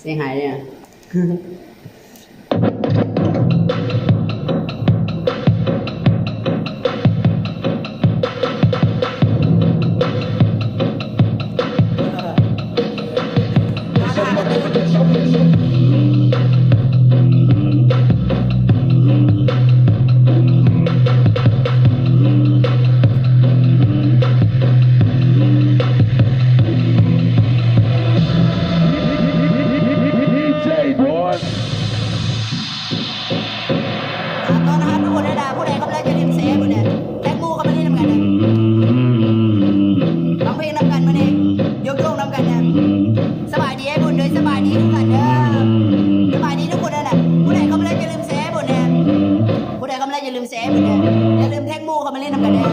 เสียหายเนี่ยอย่าลืมแชร์เหมือนกันอย่าลืมแท็กมู่เข้ามาเล่นทำกันแน่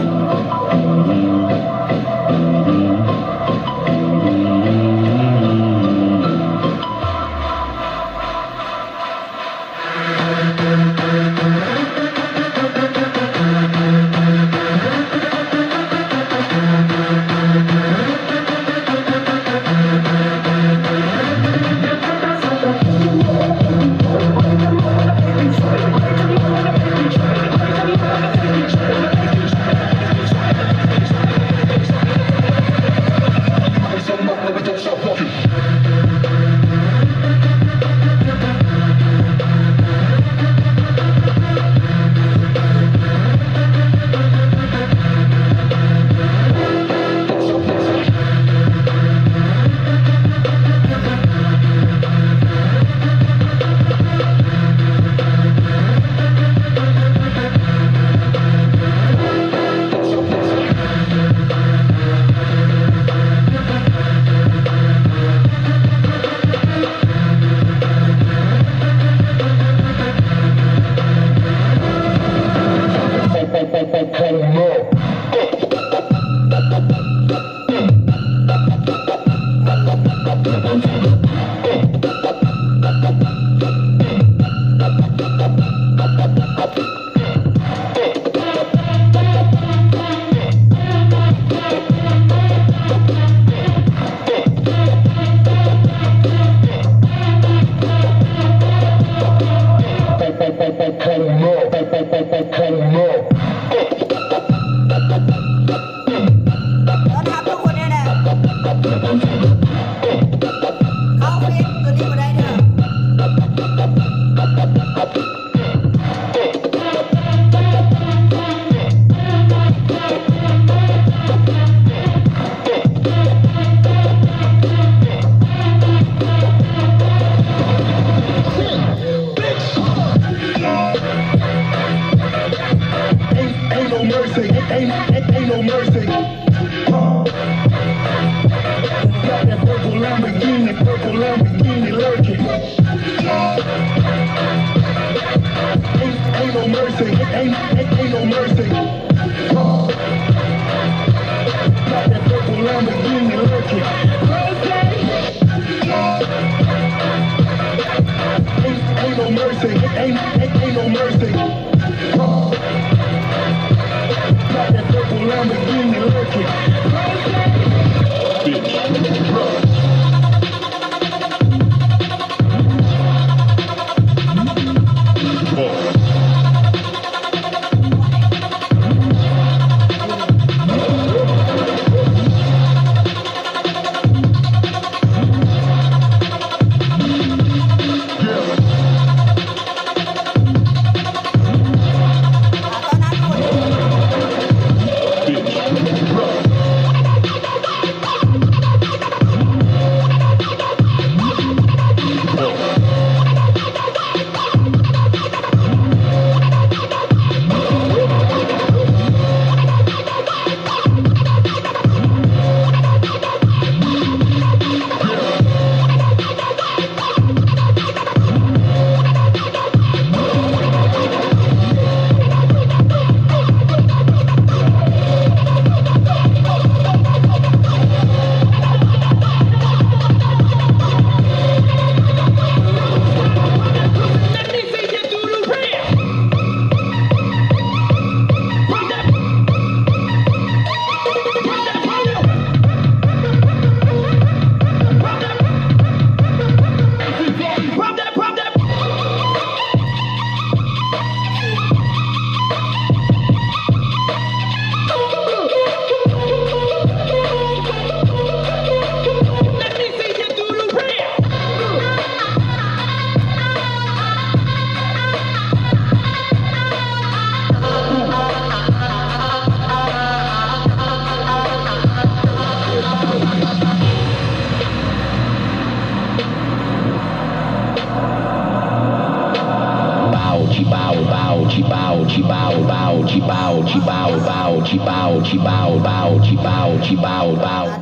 ต้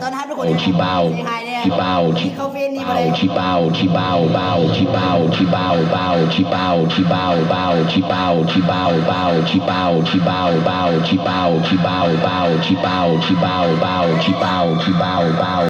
อนรับทุกคนที่ไฮเนี่ยที่เขาเฟนนี่มาเลย